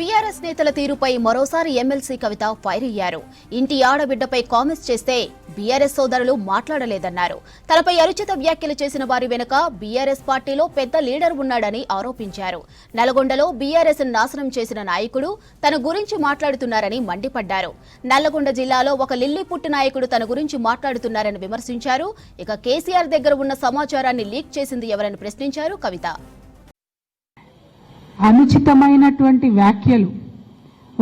BRS నేతల తీరుపై మరోసారి ఎమ్మెల్సీ కవిత ఫైర్ అయ్యారు. ఇంటి ఆడబిడ్డపై కామెంట్స్ చేస్తే బీఆర్ఎస్ సోదరులు మాట్లాడలేదన్నారు. తనపై అనుచిత వ్యాఖ్యలు చేసిన వారి వెనుక బీఆర్ఎస్ పార్టీలో పెద్ద లీడర్ ఉన్నాడని ఆరోపించారు. నల్గొండలో బీఆర్ఎస్ నాశనం చేసిన నాయకుడు తన గురించి మాట్లాడుతున్నారని మండిపడ్డారు. నల్లగొండ జిల్లాలో ఒక లిల్లీపుట్టు నాయకుడు తన గురించి మాట్లాడుతున్నారని విమర్శించారు. ఇక కేసీఆర్ దగ్గర ఉన్న సమాచారాన్ని లీక్ చేసింది ఎవరని ప్రశ్నించారు కవిత. అనుచితమైనటువంటి వ్యాఖ్యలు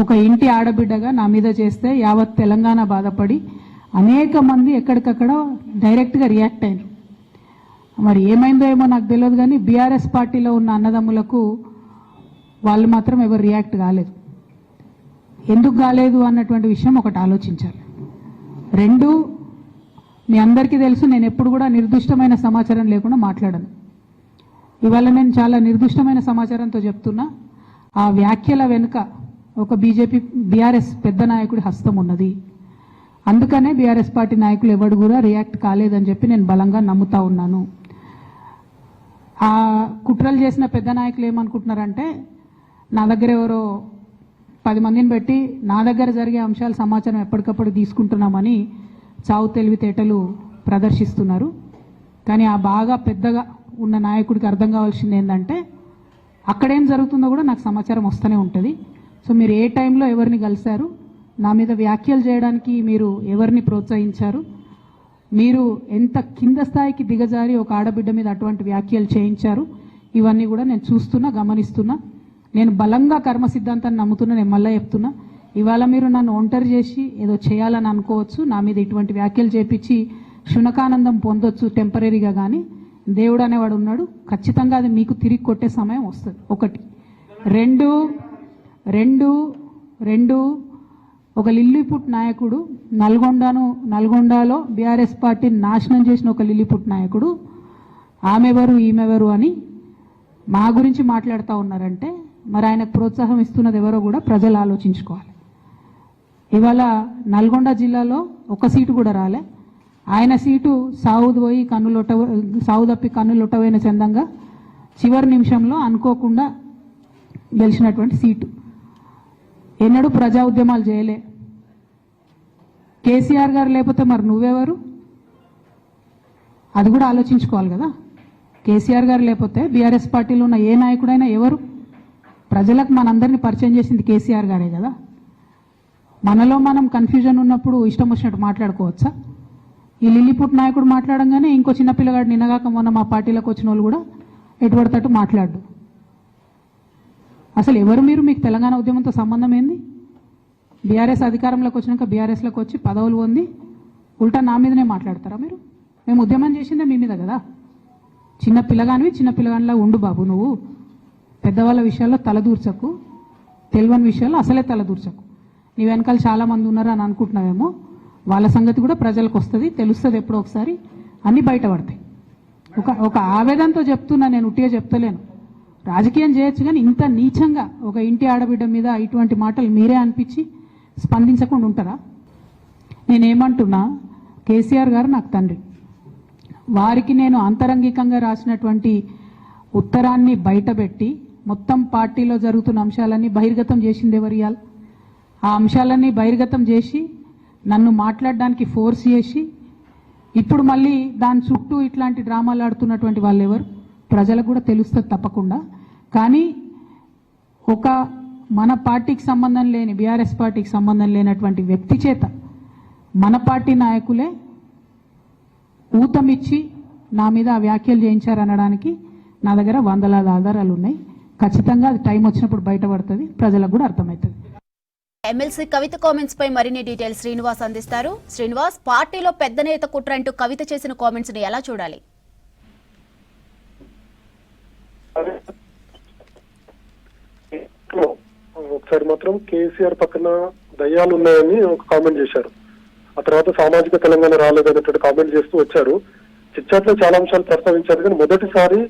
ఒక ఇంటి ఆడబిడ్డగా నా మీద చేస్తే యావత్ తెలంగాణ బాధపడి అనేక మంది ఎక్కడికక్కడ డైరెక్ట్గా రియాక్ట్ అయ్యారు. మరి ఏమైందో ఏమో నాకు తెలియదు, కానీ బీఆర్ఎస్ పార్టీలో ఉన్న అన్నదమ్ములకు వాళ్ళు మాత్రం ఎవరు రియాక్ట్ కాలేదు. ఎందుకు కాలేదు అన్నటువంటి విషయం ఒకటి ఆలోచించాలి. రెండు, మీ అందరికీ తెలుసు, నేను ఎప్పుడు కూడా నిర్దిష్టమైన సమాచారం లేకుండా మాట్లాడను. ఇవాళ నేను చాలా నిర్దిష్టమైన సమాచారంతో చెప్తున్నా. ఆ వ్యాఖ్యల వెనుక ఒక బీఆర్ఎస్ పెద్ద నాయకుడి హస్తం ఉన్నది. అందుకనే బీఆర్ఎస్ పార్టీ నాయకులు ఎవరు కూడా రియాక్ట్ కాలేదని చెప్పి నేను బలంగా నమ్ముతా ఉన్నాను. ఆ కుట్రలు చేసిన పెద్ద నాయకులు ఏమనుకుంటున్నారంటే నా దగ్గర ఎవరో 10 మందిని పెట్టి నా దగ్గర జరిగే అంశాల సమాచారం ఎప్పటికప్పుడు తీసుకుంటున్నామని చావు తెలివితేటలు ప్రదర్శిస్తున్నారు. కానీ ఆ బాగా పెద్దగా ఉన్న నాయకుడికి అర్థం కావాల్సింది ఏంటంటే అక్కడేం జరుగుతుందో కూడా నాకు సమాచారం వస్తూనే ఉంటుంది. సో మీరు ఏ టైంలో ఎవరిని కలిశారు, నా మీద వ్యాఖ్యలు చేయడానికి మీరు ఎవరిని ప్రోత్సహించారు, మీరు ఎంత కింద స్థాయికి దిగజారి ఒక ఆడబిడ్డ మీద అటువంటి వ్యాఖ్యలు చేయించారు, ఇవన్నీ కూడా నేను చూస్తున్నా, గమనిస్తున్నా. నేను బలంగా కర్మ సిద్ధాంతాన్ని నమ్ముతున్నా. నేను మళ్ళీ చెప్తున్నా, ఇవాళ మీరు నన్ను ఒంటరి చేసి ఏదో చేయాలని అనుకోవచ్చు, నా మీద ఇటువంటి వ్యాఖ్యలు చేపించి శునకానందం పొందొచ్చు టెంపరీగా, కానీ దేవుడు అనేవాడు ఉన్నాడు. ఖచ్చితంగా అది మీకు తిరిగి కొట్టే సమయం వస్తుంది. ఒకటి. రెండు ఒక లిల్లీపుట్ నాయకుడు నల్గొండలో బీఆర్ఎస్ పార్టీని నాశనం చేసిన ఒక లిల్లీపుట్ నాయకుడు ఆమెవరు ఈమెవరు అని మా గురించి మాట్లాడుతూ ఉన్నారంటే మరి ఆయనకు ప్రోత్సాహం ఇస్తున్నది ఎవరో కూడా ప్రజలు ఆలోచించుకోవాలి. ఇవాళ నల్గొండ జిల్లాలో ఒక సీటు కూడా రాలే. ఆయన సీటు సావు తప్పి కన్నులొట్టవైన చందంగా చివరి నిమిషంలో అనుకోకుండా గెలిచినటువంటి సీటు. ఎన్నడూ ప్రజా ఉద్యమాలు చేయలే. కేసీఆర్ గారు లేకపోతే మరి నువ్వెవరు, అది కూడా ఆలోచించుకోవాలి కదా. కేసీఆర్ గారు లేకపోతే బీఆర్ఎస్ పార్టీలో ఉన్న ఏ నాయకుడైనా ఎవరు? ప్రజలకు మనందరినీ పరిచయం చేసింది కేసీఆర్ గారే కదా. మనలో మనం కన్ఫ్యూజన్ ఉన్నప్పుడు ఇష్టం వచ్చినట్టు మాట్లాడుకోవచ్చా? ఈ లిల్లీపుట్ నాయకుడు మాట్లాడంగానే ఇంకో చిన్న పిల్లగాడు నిన్నగాక మొన్న మా పార్టీలోకి వచ్చిన వాళ్ళు కూడా ఎటుపడతట్టు మాట్లాడు. అసలు ఎవరు మీరు? మీకు తెలంగాణ ఉద్యమంతో సంబంధం ఏంది? బీఆర్ఎస్ అధికారంలోకి వచ్చినాక బీఆర్ఎస్లోకి వచ్చి పదవులు పొంది ఉల్టా నా మీదనే మాట్లాడతారా మీరు? మేము ఉద్యమం చేసిందే మీ మీద కదా. చిన్న పిల్లగానిలా ఉండు బాబు. నువ్వు పెద్దవాళ్ళ విషయాల్లో తలదూర్చకు, తెలియని విషయాల్లో అసలే తలదూర్చకు. నీ వెనకాల చాలామంది ఉన్నారు అని అనుకుంటున్నావేమో. వాళ్ళ సంగతి కూడా ప్రజలకు వస్తుంది, తెలుస్తుంది. ఎప్పుడో ఒకసారి అన్నీ బయటపడతాయి. ఒక ఆవేదనతో చెప్తున్నా, నేను ఉట్టిగా చెప్తలేను. రాజకీయం చేయొచ్చు, కానీ ఇంత నీచంగా ఒక ఇంటి ఆడబిడ్డ మీద ఇటువంటి మాటలు మీరే అనిపించి స్పందించకుండా ఉంటారా? నేనేమంటున్నా, కేసీఆర్ గారు నాకు తండ్రి. వారికి నేను అంతరంగికంగా రాసినటువంటి ఉత్తరాన్ని బయటపెట్టి మొత్తం పార్టీలో జరుగుతున్న అంశాలన్నీ బహిర్గతం చేసింది ఎవరు? ఇయాలి ఆ అంశాలన్నీ బహిర్గతం చేసి నన్ను మాట్లాడడానికి ఫోర్స్ చేసి ఇప్పుడు మళ్ళీ దాని చుట్టూ ఇట్లాంటి డ్రామాలు ఆడుతున్నటువంటి వాళ్ళు ఎవరు? ప్రజలకు కూడా తెలుస్తుంది తప్పకుండా. కానీ ఒక మన పార్టీకి సంబంధం లేని, బీఆర్ఎస్ పార్టీకి సంబంధం లేనటువంటి వ్యక్తి చేత మన పార్టీ నాయకులే ఊతమిచ్చి నా మీద ఆ వ్యాఖ్యలు చేయించారనడానికి నా దగ్గర వందలాది ఆధారాలు ఉన్నాయి. ఖచ్చితంగా అది టైం వచ్చినప్పుడు బయటపడుతుంది, ప్రజలకు కూడా అర్థమవుతుంది. ఎమ్మెల్సీ కవిత కామెంట్స్ పై మరిన్ని డీటెయిల్స్ శ్రీనివాస్ అందిస్తారు. శ్రీనివాస్, పార్టీలో పెద్ద నేత కుట్ర అంటూ కవిత చేసిన కామెంట్స్ ని ఎలా చూడాలి? ఒకసారి మాత్రం కేసీఆర్ పక్కన దయ్యాలు ఉన్నాయని ఒక కామెంట్ చేశారు. ఆ తర్వాత సామాజిక తెలంగాణ రాలేదనేటువంటి కామెంట్ చేస్తూ వచ్చారు. చిట్చాట్లో చాలా అంశాలు ప్రస్తావించారు, కానీ మొదటిసారి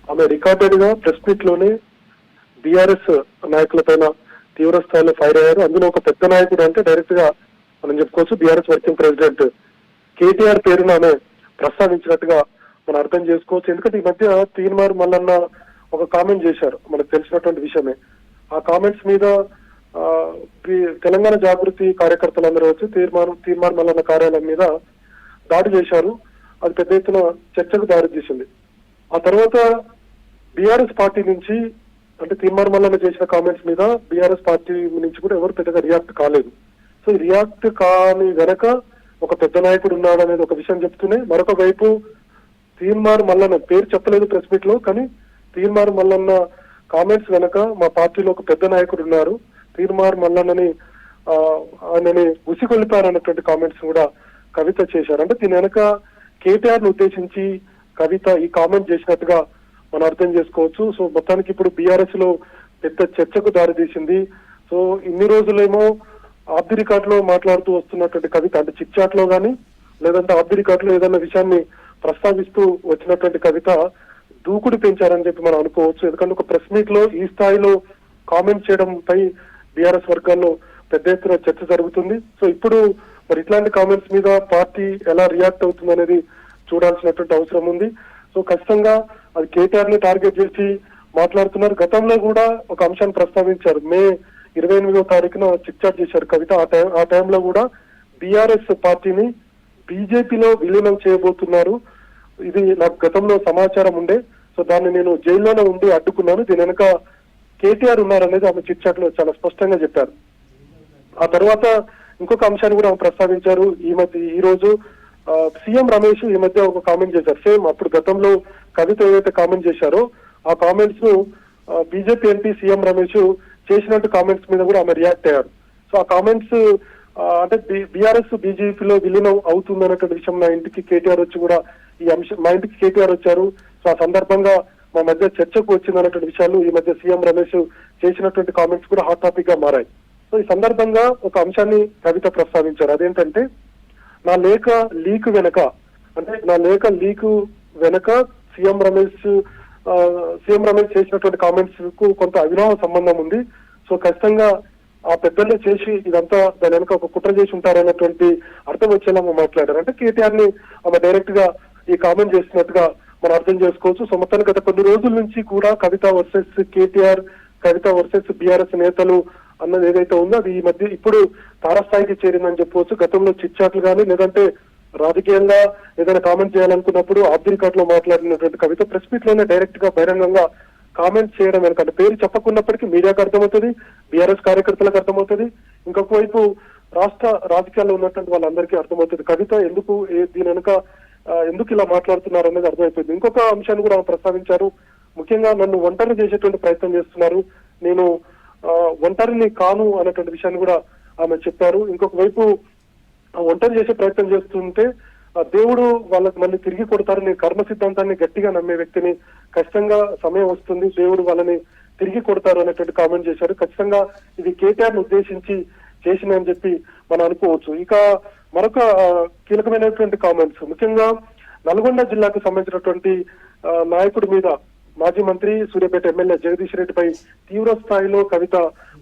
ఆమె రికార్డెడ్ గా ప్రెస్ మీట్ లోనే బీఆర్ఎస్ నాయకుల పైన తీవ్ర స్థాయిలో ఫైర్ అయ్యారు. అందులో ఒక పెద్ద నాయకుడు అంటే డైరెక్ట్ గా మనం చెప్పుకోవచ్చు బీఆర్ఎస్ వర్కింగ్ ప్రెసిడెంట్ కేటీఆర్ పేరును ఆమె ప్రస్తావించినట్టుగా మనం అర్థం చేసుకోవచ్చు. ఎందుకంటే ఈ మధ్య తీన్మార్ మల్లన్న ఒక కామెంట్ చేశారు, మనకు తెలిసినటువంటి విషయమే. ఆ కామెంట్స్ మీద తెలంగాణ జాగృతి కార్యకర్తలందరూ వచ్చి తీర్మార్ మల్లన్న కార్యాలయం మీద దాడి చేశారు. అది పెద్ద ఎత్తున చర్చకు దారితీసింది. ఆ తర్వాత బీఆర్ఎస్ పార్టీ నుంచి అంటే తీర్మార్ మల్లన్న చేసిన కామెంట్స్ మీద బీఆర్ఎస్ పార్టీ నుంచి కూడా ఎవరు పెద్దగా రియాక్ట్ కాలేదు. సో ఈ రియాక్ట్ కాని వెనక ఒక పెద్ద నాయకుడు ఉన్నాడు అనేది ఒక విషయం చెప్తూనే, మరొక వైపు తీర్మార్ మల్లన్న పేరు చెప్పలేదు ప్రెస్ మీట్ లో, కానీ తీర్మార్ మల్లన్న కామెంట్స్ వెనక మా పార్టీలో ఒక పెద్ద నాయకుడు ఉన్నారు, తీర్మార్ మల్లన్నని ఆయనని ఉసిగొల్పారన్నటువంటి కామెంట్స్ కూడా కవిత చేశారు. అంటే దీని వెనక కేటీఆర్ ను ఉద్దేశించి కవిత ఈ కామెంట్ చేసినట్టుగా మనం అర్థం చేసుకోవచ్చు. సో మొత్తానికి ఇప్పుడు బీఆర్ఎస్ లో పెద్ద చర్చకు దారితీసింది. సో ఇన్ని రోజులేమో ఆఫ్ ది రికార్డ్ లో మాట్లాడుతూ వస్తున్నటువంటి కవిత, అంటే చిట్ చాట్ లో గానీ లేదంటే ఆఫ్ ది రికార్డ్ లో ఏదైనా విషయాన్ని ప్రస్తావిస్తూ వచ్చినటువంటి కవిత దూకుడు పెంచారని చెప్పి మనం అనుకోవచ్చు. ఎందుకంటే ఒక ప్రెస్ మీట్ లో ఈ స్థాయిలో కామెంట్ చేయడంపై బీఆర్ఎస్ వర్గాల్లో పెద్ద ఎత్తున చర్చ జరుగుతుంది. సో ఇప్పుడు మరి ఇట్లాంటి కామెంట్స్ మీద పార్టీ ఎలా రియాక్ట్ అవుతుంది అనేది చూడాల్సినటువంటి అవసరం ఉంది. సో ఖచ్చితంగా అది కేటీఆర్ ని టార్గెట్ చేసి మాట్లాడుతున్నారు. గతంలో కూడా ఒక అంశాన్ని ప్రస్తావించారు. మే 28వ తారీఖున చిట్ చాట్ చేశారు కవిత. ఆ టైంలో కూడా బీఆర్ఎస్ పార్టీని బీజేపీలో విలీనం చేయబోతున్నారు, ఇది నాకు గతంలో సమాచారం ఉండే, సో దాన్ని నేను జైల్లోనే ఉండి అడ్డుకున్నాను, దీని వెనక కేటీఆర్ ఉన్నారనేది ఆమె చిట్ చాట్ లో చాలా స్పష్టంగా చెప్పారు. ఆ తర్వాత ఇంకొక అంశాన్ని కూడా ఆమె ప్రస్తావించారు. ఈ రోజు సీఎం రమేష్ ఈ మధ్య ఒక కామెంట్ చేశారు. సేమ్ అప్పుడు గతంలో కవిత ఏదైతే కామెంట్ చేశారో ఆ కామెంట్స్ ను బీజేపీ ఎంపీ సీఎం రమేష్ చేసినట్టు కామెంట్స్ మీద కూడా ఆమె రియాక్ట్ అయ్యారు. సో ఆ కామెంట్స్ అంటే బీఆర్ఎస్ బీజేపీలో విలీనం అవుతుందన్నటువంటి విషయం నా ఇంటికి కేటీఆర్ వచ్చి కూడా ఈ అంశం, మా ఇంటికి కేటీఆర్ వచ్చారు, సో ఆ సందర్భంగా మా మధ్య చర్చకు వచ్చిందన్నటువంటి విషయాలు ఈ మధ్య సీఎం రమేష్ చేసినటువంటి కామెంట్స్ కూడా హాట్ టాపిక్ గా మారాయి. సో ఈ సందర్భంగా ఒక అంశాన్ని కవిత ప్రస్తావించారు. అదేంటంటే నా లేఖ లీక్ వెనక, అంటే నా లేఖ లీక్ వెనక సీఎం రమేష్ చేసినటువంటి కామెంట్స్ కు కొంత అవినావ సంబంధం ఉంది. సో ఖచ్చితంగా ఆ పెద్దలే చేసి ఇదంతా దాని వెనక ఒక కుట్ర చేసి ఉంటారన్నటువంటి అర్థం వచ్చేలా మాట్లాడారు. అంటే కేటీఆర్ ని ఆమె డైరెక్ట్ గా ఈ కామెంట్ చేసినట్టుగా మనం అర్థం చేసుకోవచ్చు. సో మొత్తానికి గత కొన్ని రోజుల నుంచి కూడా కవిత వర్సెస్ కేటీఆర్, కవిత వర్సెస్ బీఆర్ఎస్ నేతలు అన్నది ఏదైతే ఉందో అది ఈ మధ్య ఇప్పుడు తారస్థాయికి చేరిందని చెప్పవచ్చు. గతంలో చిట్ చాట్లు కానీ లేదంటే రాజకీయంగా ఏదైనా కామెంట్ చేయాలనుకున్నప్పుడు ఆఫ్ ది రికార్డ్ లో మాట్లాడినటువంటి కవిత ప్రెస్ మీట్ లోనే డైరెక్ట్ గా బహిరంగంగా కామెంట్ చేయడం వెనకంటే పేరు చెప్పకున్నప్పటికీ మీడియాకు అర్థమవుతుంది, బీఆర్ఎస్ కార్యకర్తలకు అర్థమవుతుంది, ఇంకొక వైపు రాష్ట్ర రాజకీయాల్లో ఉన్నటువంటి వాళ్ళందరికీ అర్థమవుతుంది కవిత ఎందుకు దీని వెనుక ఎందుకు ఇలా మాట్లాడుతున్నారు అనేది అర్థమైపోయింది. ఇంకొక అంశాన్ని కూడా ప్రస్తావించారు. ముఖ్యంగా నన్ను ఒంటరి చేసేటువంటి ప్రయత్నం చేస్తున్నారు, నేను ఒంటరిని కాను అనేటువంటి విషయాన్ని కూడా ఆమె చెప్పారు. ఇంకొక వైపు ఒంటరి చేసే ప్రయత్నం చేస్తుంటే దేవుడు వాళ్ళకి మళ్ళీ తిరిగి కొడతారు, నేను కర్మ సిద్ధాంతాన్ని గట్టిగా నమ్మే వ్యక్తిని, ఖచ్చితంగా సమయం వస్తుంది దేవుడు వాళ్ళని తిరిగి కొడతారు అనేటువంటి కామెంట్ చేశారు. ఖచ్చితంగా ఇది కేటీఆర్ ను ఉద్దేశించి చేసిందని చెప్పి మనం అనుకోవచ్చు. ఇక మరొక కీలకమైనటువంటి కామెంట్స్, ముఖ్యంగా నల్గొండ జిల్లాకు సంబంధించినటువంటి నాయకుడి మీద మాజీ మంత్రి సూర్యాపేట ఎమ్మెల్యే జగదీష్ రెడ్డిపై తీవ్ర స్థాయిలో కవిత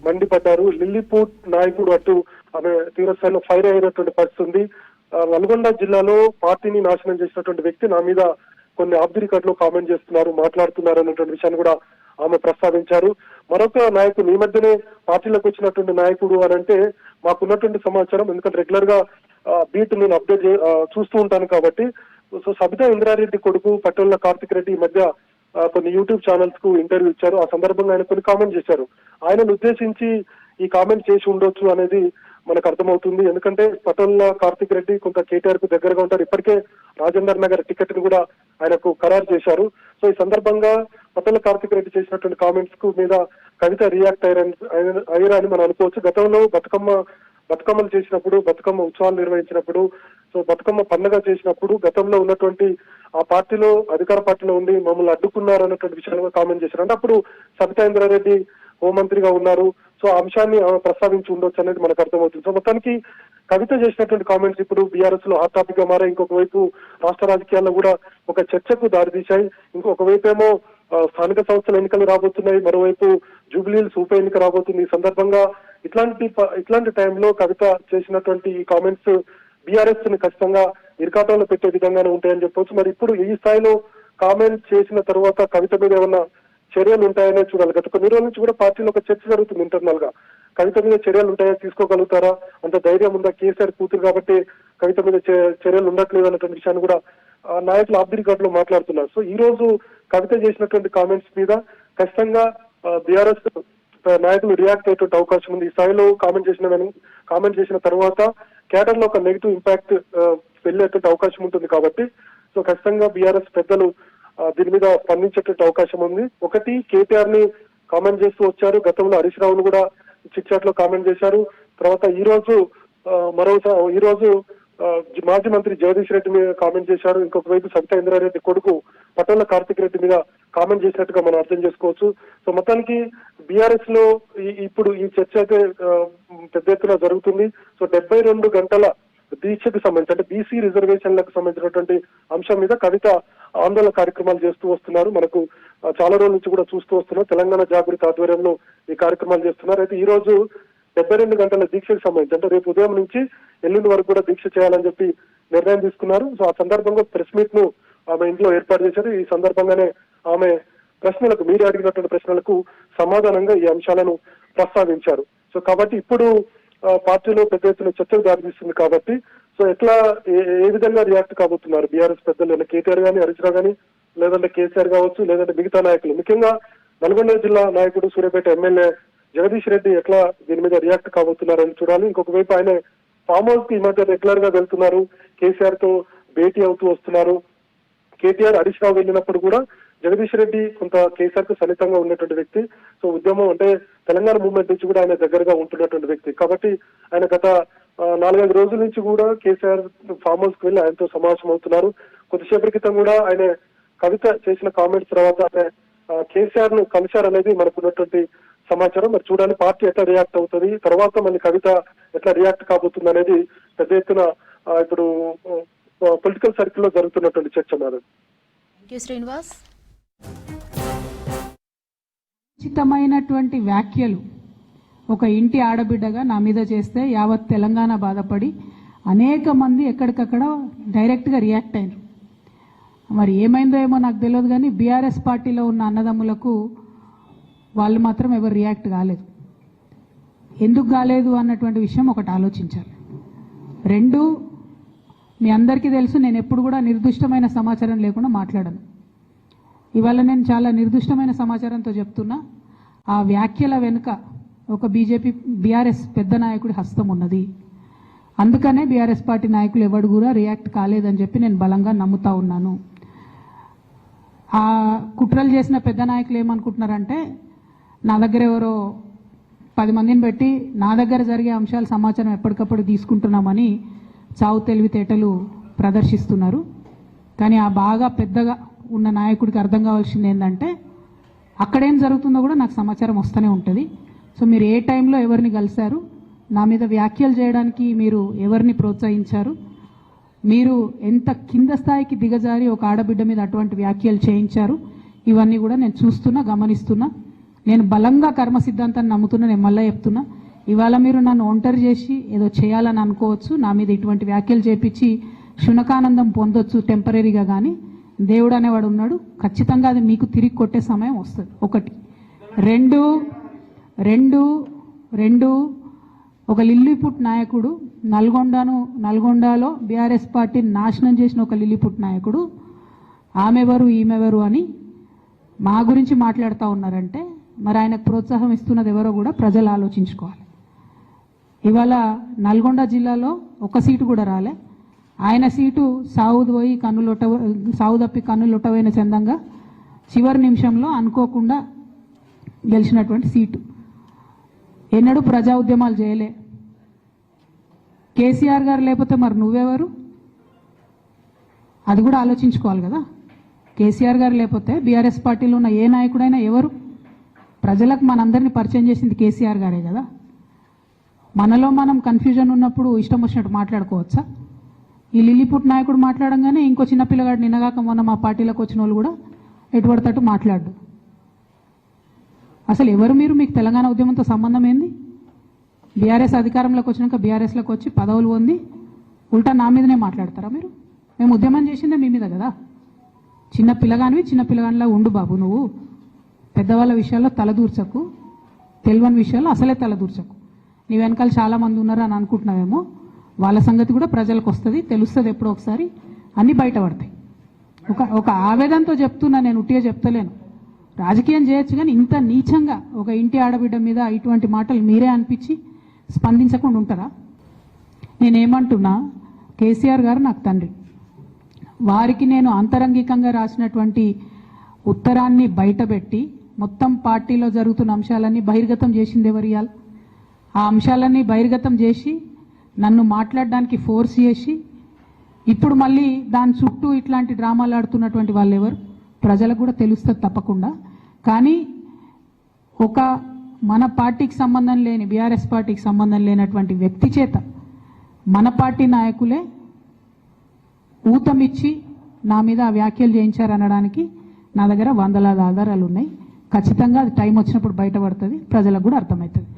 మండిపడ్డారు. లిల్లీపూట్ నాయకుడు అటు ఆమె తీవ్ర స్థాయిలో ఫైర్ అయినటువంటి పరిస్థితి ఉంది. నల్గొండ జిల్లాలో పార్టీని నాశనం చేసినటువంటి వ్యక్తి నా మీద కొన్ని ఆఫ్ ది రికార్డ్ లో కామెంట్ చేస్తున్నారు, మాట్లాడుతున్నారు అనేటువంటి విషయాన్ని కూడా ఆమె ప్రస్తావించారు. మరొక నాయకుడు ఈ మధ్యనే పార్టీలోకి వచ్చినటువంటి నాయకుడు అని అంటే మాకున్నటువంటి సమాచారం, ఎందుకంటే రెగ్యులర్ గా బీట్ నేను అప్డేట్ చూస్తూ ఉంటాను కాబట్టి, సో సబితా ఇంద్రారెడ్డి కొడుకు పట్టొల్ల కార్తిక్ రెడ్డి ఈ మధ్య కొన్ని యూట్యూబ్ ఛానల్స్ కు ఇంటర్వ్యూ ఇచ్చారు. ఆ సందర్భంగా ఆయన కొన్ని కామెంట్ చేశారు. ఆయనను ఉద్దేశించి ఈ కామెంట్ చేసి ఉండొచ్చు అనేది మనకు అర్థమవుతుంది. ఎందుకంటే పటోల్ల కార్తిక్ రెడ్డి కొంత కేటీఆర్ కు దగ్గరగా ఉంటారు, ఇప్పటికే రాజేందర్ నగర్ టికెట్ ను కూడా ఆయనకు ఖరారు చేశారు. సో ఈ సందర్భంగా పటోల్ల కార్తిక్ రెడ్డి చేసినటువంటి కామెంట్స్ కు మీద కవిత రియాక్ట్ అయ్యారని మనం అనుకోవచ్చు. గతంలో బతుకమ్మలు చేసినప్పుడు, బతుకమ్మ ఉత్సవాలు నిర్వహించినప్పుడు, సో బతుకమ్మ పండుగ చేసినప్పుడు గతంలో ఉన్నటువంటి ఆ పార్టీలో అధికార పార్టీలో ఉండి మమ్మల్ని అడ్డుకున్నారు అన్నటువంటి విషయాలు కామెంట్ చేశారు. అంటే అప్పుడు సబితా ఇంద్రారెడ్డి హోంమంత్రిగా ఉన్నారు. సో ఆ అంశాన్ని ప్రస్తావించి ఉండొచ్చు అనేది మనకు అర్థమవుతుంది. సో మొత్తానికి కవిత చేసినటువంటి కామెంట్స్ ఇప్పుడు బీఆర్ఎస్ లో హాట్ టాపిక్ గా మారాయి. ఇంకొక వైపు రాష్ట్ర రాజకీయాల్లో కూడా ఒక చర్చకు దారితీశాయి. ఇంకొక వైపు ఏమో స్థానిక సంస్థల ఎన్నికలు రాబోతున్నాయి, మరోవైపు జూబ్లీహిల్స్ ఉప ఎన్నిక రాబోతుంది. ఈ సందర్భంగా ఇట్లాంటి టైంలో కవిత చేసినటువంటి ఈ కామెంట్స్ బీఆర్ఎస్ ని ఖచ్చితంగా ఇరకాటంలో పెట్టే విధంగానే ఉంటాయని చెప్పవచ్చు. మరి ఇప్పుడు ఈ స్థాయిలో కామెంట్ చేసిన తర్వాత కవిత మీద ఏమన్నా చర్యలు ఉంటాయనే చూడాలి. గత కొన్ని రోజుల నుంచి కూడా పార్టీలో ఒక చర్చ జరుగుతుంది ఇంటర్నల్ గా. కవిత మీద చర్యలు ఉంటాయా, తీసుకోగలుగుతారా, అంత ధైర్యం ఉందా, కేసీఆర్ కూతురు కాబట్టి కవిత మీద చర్యలు ఉండట్లేదు అన్నటువంటి విషయాన్ని కూడా నాయకులు ఆబ్దిరి ఘాట్ లో మాట్లాడుతున్నారు. సో ఈ రోజు కవిత చేసినటువంటి కామెంట్స్ మీద ఖచ్చితంగా బీఆర్ఎస్ నాయకులు రియాక్ట్ అయ్యేటువంటి అవకాశం ఉంది. ఈ స్థాయిలో కామెంట్ చేసిన తర్వాత కేడర్ లో ఒక నెగిటివ్ ఇంపాక్ట్ వెళ్ళేటువంటి అవకాశం ఉంటుంది కాబట్టి సో ఖచ్చితంగా బీఆర్ఎస్ పెద్దలు దీని మీద స్పందించేటువంటి అవకాశం ఉంది. ఒకటి, కేటీఆర్ ని కామెంట్ చేస్తూ వచ్చారు. గతంలో హరీష్ రావును కూడా చిట్ చాట్ లో కామెంట్ చేశారు. తర్వాత ఈ రోజు మాజీ మంత్రి జగదీష్ రెడ్డి మీద కామెంట్ చేశారు. ఇంకొక వైపు సబితా ఇంద్రారెడ్డి కొడుకు పట్టణ కార్తిక్ రెడ్డి మీద కామెంట్ చేసినట్టుగా మనం అర్థం చేసుకోవచ్చు. సో మొత్తానికి బీఆర్ఎస్ లో ఇప్పుడు ఈ చర్చ అయితే పెద్ద ఎత్తున జరుగుతుంది. సో 72 గంటల దీక్షకు సంబంధించి అంటే బీసీ రిజర్వేషన్లకు సంబంధించినటువంటి అంశం మీద కవిత ఆందోళన కార్యక్రమాలు చేస్తూ వస్తున్నారు. మనకు చాలా రోజుల నుంచి కూడా చూస్తూ వస్తున్నారు. తెలంగాణ జాగృతి ఆధ్వర్యంలో ఈ కార్యక్రమాలు చేస్తున్నారు. అయితే ఈ రోజు 72 గంటల దీక్షకు సంబంధించి అంటే రేపు ఉదయం నుంచి ఎల్లుండి వరకు కూడా దీక్ష చేయాలని చెప్పి నిర్ణయం తీసుకున్నారు. సో ఆ సందర్భంగా ప్రెస్ మీట్ ను ఆమె ఇంట్లో ఏర్పాటు చేశారు. ఈ సందర్భంగానే ఆమె మీడియా అడిగినటువంటి ప్రశ్నలకు సమాధానంగా ఈ అంశాలను ప్రస్తావించారు. సో కాబట్టి ఇప్పుడు పార్టీలో పెద్ద ఎత్తున చర్చకు దారితీస్తుంది కాబట్టి సో ఎట్లా ఏ విధంగా రియాక్ట్ కాబోతున్నారు బీఆర్ఎస్ పెద్దలు, కేటీఆర్ గానీ, హరీష్ రావు గానీ, లేదంటే కేసీఆర్ కావచ్చు, లేదంటే మిగతా నాయకులు, ముఖ్యంగా నల్గొండ జిల్లా నాయకుడు సూర్యాపేట ఎమ్మెల్యే జగదీష్ రెడ్డి ఎట్లా దీని మీద రియాక్ట్ కాబోతున్నారని చూడాలి. ఇంకొక వైపు ఆయన ఫామ్ హౌస్ కి ఈ మధ్య రెగ్యులర్ గా వెళ్తున్నారు, కేసీఆర్ తో భేటీ అవుతూ వస్తున్నారు. కేటీఆర్, హరీష్ రావు వెళ్ళినప్పుడు కూడా జగదీష్ రెడ్డి కొంత కేసీఆర్ కు సన్నిహితంగా ఉన్నటువంటి వ్యక్తి. సో ఉద్యమం అంటే తెలంగాణ మూవ్మెంట్ నుంచి కూడా ఆయన దగ్గరగా ఉంటున్నటువంటి వ్యక్తి కాబట్టి ఆయన గత 4-5 రోజుల నుంచి కూడా కేసీఆర్ ఫామ్ హౌస్ కి వెళ్ళి ఆయనతో సమావేశం అవుతున్నారు. కొద్దిసేపటి క్రితం కూడా ఆయన కవిత చేసిన కామెంట్స్ తర్వాత ఆయన కేసీఆర్ ను కలిశారనేది మనకున్నటువంటి సమాచారం. మరి చూడాలి పార్టీ ఎట్లా రియాక్ట్ అవుతుంది, తర్వాత మళ్ళీ కవిత ఎట్లా రియాక్ట్ కాబోతుంది అనేది పెద్ద ఎత్తున ఇప్పుడు పొలిటికల్ సర్కిల్ లో జరుగుతున్నటువంటి చర్చ. మేడం, శ్రీనివాస్, ఉచితమైనటువంటి వ్యాఖ్యలు ఒక ఇంటి ఆడబిడ్డగా నా మీద చేస్తే యావత్ తెలంగాణ బాధపడి అనేక మంది ఎక్కడికక్కడ డైరెక్ట్గా రియాక్ట్ అయ్యారు. మరి ఏమైందో ఏమో నాకు తెలియదు కానీ బీఆర్ఎస్ పార్టీలో ఉన్న అన్నదమ్ములకు వాళ్ళు మాత్రం ఎవరు రియాక్ట్ కాలేదు. ఎందుకు కాలేదు అన్నటువంటి విషయం ఒకటి ఆలోచించాలి. 2, మీ అందరికీ తెలుసు నేను ఎప్పుడు కూడా నిర్దిష్టమైన సమాచారం లేకుండా మాట్లాడను. ఇవాళ నేను చాలా నిర్దిష్టమైన సమాచారంతో చెప్తున్నా. ఆ వ్యాఖ్యల వెనుక ఒక బీఆర్ఎస్ పెద్ద నాయకుడి హస్తం ఉన్నది. అందుకనే బీఆర్ఎస్ పార్టీ నాయకులు ఎవరు కూడా రియాక్ట్ కాలేదని చెప్పి నేను బలంగా నమ్ముతా ఉన్నాను. ఆ కుట్రలు చేసిన పెద్ద నాయకులు ఏమనుకుంటున్నారంటే నా దగ్గర ఎవరో 10 మందిని పెట్టి నా దగ్గర జరిగే అంశాల సమాచారం ఎప్పటికప్పుడు తీసుకుంటున్నామని చావు తెలివితేటలు ప్రదర్శిస్తున్నారు. కానీ ఆ బాగా పెద్దగా ఉన్న నాయకుడికి అర్థం కావాల్సింది ఏంటంటే అక్కడేం జరుగుతుందో కూడా నాకు సమాచారం వస్తూనే ఉంటుంది. సో మీరు ఏ టైంలో ఎవరిని కలిశారు, నా మీద వ్యాఖ్యలు చేయడానికి మీరు ఎవరిని ప్రోత్సహించారు, మీరు ఎంత కింద స్థాయికి దిగజారి ఒక ఆడబిడ్డ మీద అటువంటి వ్యాఖ్యలు చేయించారు, ఇవన్నీ కూడా నేను చూస్తున్నా, గమనిస్తున్నా. నేను బలంగా కర్మ సిద్ధాంతాన్ని నమ్ముతున్నా. నేను మళ్ళీ చెప్తున్నా, ఇవాళ మీరు నన్ను ఒంటరి చేసి ఏదో చేయాలని అనుకోవచ్చు, నా మీద ఇటువంటి వ్యాఖ్యలు చేపించి శునకానందం పొందొచ్చు టెంపరీగా, కానీ దేవుడు అనేవాడు ఉన్నాడు. ఖచ్చితంగా అది మీకు తిరిగి కొట్టే సమయం వస్తుంది. 1. 2 ఒక లిల్లీపుట్ నాయకుడు నల్గొండలో బీఆర్ఎస్ పార్టీని నాశనం చేసిన ఒక లిల్లీపుట్ నాయకుడు ఆమెవరు ఈమెవరు అని మా గురించి మాట్లాడుతూ ఉన్నారంటే మరి ఆయనకు ప్రోత్సాహం ఇస్తున్నది ఎవరో కూడా ప్రజలు ఆలోచించుకోవాలి. ఇవాళ నల్గొండ జిల్లాలో ఒక సీటు కూడా రాలే. ఆయన సీటు సావు తప్పి కన్నులొట్టవైన చందంగా చివరి నిమిషంలో అనుకోకుండా గెలిచినటువంటి సీటు. ఎన్నడూ ప్రజా ఉద్యమాలు చేయలే. కేసీఆర్ గారు లేకపోతే మరి నువ్వెవరు, అది కూడా ఆలోచించుకోవాలి కదా. కేసీఆర్ గారు లేకపోతే బీఆర్ఎస్ పార్టీలో ఉన్న ఏ నాయకుడైనా ఎవరు? ప్రజలకు మనందరినీ పరిచయం చేసింది కేసీఆర్ గారే కదా. మనలో మనం కన్ఫ్యూజన్ ఉన్నప్పుడు ఇష్టం వచ్చినట్టు మాట్లాడుకోవచ్చా? ఈ లిల్లీపుట్ నాయకుడు మాట్లాడంగానే ఇంకో చిన్న పిల్లగాడు నిన్నగాక మొన్న మా పార్టీలోకి వచ్చిన వాళ్ళు కూడా ఎటుపడతట్టు మాట్లాడు. అసలు ఎవరు మీరు? మీకు తెలంగాణ ఉద్యమంతో సంబంధం ఏంది? బీఆర్ఎస్ అధికారంలోకి వచ్చినాక బీఆర్ఎస్లోకి వచ్చి పదవులు పొంది ఉల్టా నా మీదనే మాట్లాడతారా మీరు? మేము ఉద్యమం చేసిందే మీ మీద కదా. చిన్న పిల్లగానిలా ఉండు బాబు నువ్వు. పెద్దవాళ్ళ విషయాల్లో తలదూర్చకు, తెలియని విషయాల్లో అసలే తలదూర్చకు. నీ వెనకాల చాలా మంది ఉన్నారు అని అనుకుంటున్నావేమో, వాళ్ళ సంగతి కూడా ప్రజలకు వస్తుంది, తెలుస్తుంది ఎప్పుడో ఒకసారి, అన్నీ బయటపడతాయి. ఒక ఆవేదనతో చెప్తున్నా, నేను ఉట్టిగా చెప్తలేను. రాజకీయం చేయొచ్చు కానీ ఇంత నీచంగా ఒక ఇంటి ఆడబిడ్డ మీద ఇటువంటి మాటలు మీరే అనిపించి స్పందించకుండా ఉంటారా? నేనేమంటున్నా, కేసీఆర్ గారు నాకు తండ్రి, వారికి నేను అంతరంగికంగా రాసినటువంటి ఉత్తరాన్ని బయటపెట్టి మొత్తం పార్టీలో జరుగుతున్న అంశాలన్నీ బహిర్గతం చేసింది ఎవరు? ఇవాళ ఆ అంశాలన్నీ బహిర్గతం చేసి నన్ను మాట్లాడడానికి ఫోర్స్ చేసి ఇప్పుడు మళ్ళీ దాని చుట్టూ ఇట్లాంటి డ్రామాలు ఆడుతున్నటువంటి వాళ్ళు ఎవరు? ప్రజలకు కూడా తెలుస్తుంది తప్పకుండా. కానీ ఒక మన పార్టీకి సంబంధం లేని, బీఆర్ఎస్ పార్టీకి సంబంధం లేనటువంటి వ్యక్తి చేత మన పార్టీ నాయకులే ఊతమిచ్చి నా మీద ఆ వ్యాఖ్యలు చేయించారనడానికి నా దగ్గర వందలాది ఆధారాలు ఉన్నాయి. ఖచ్చితంగా అది టైం వచ్చినప్పుడు బయటపడుతుంది, ప్రజలకు కూడా అర్థమవుతుంది.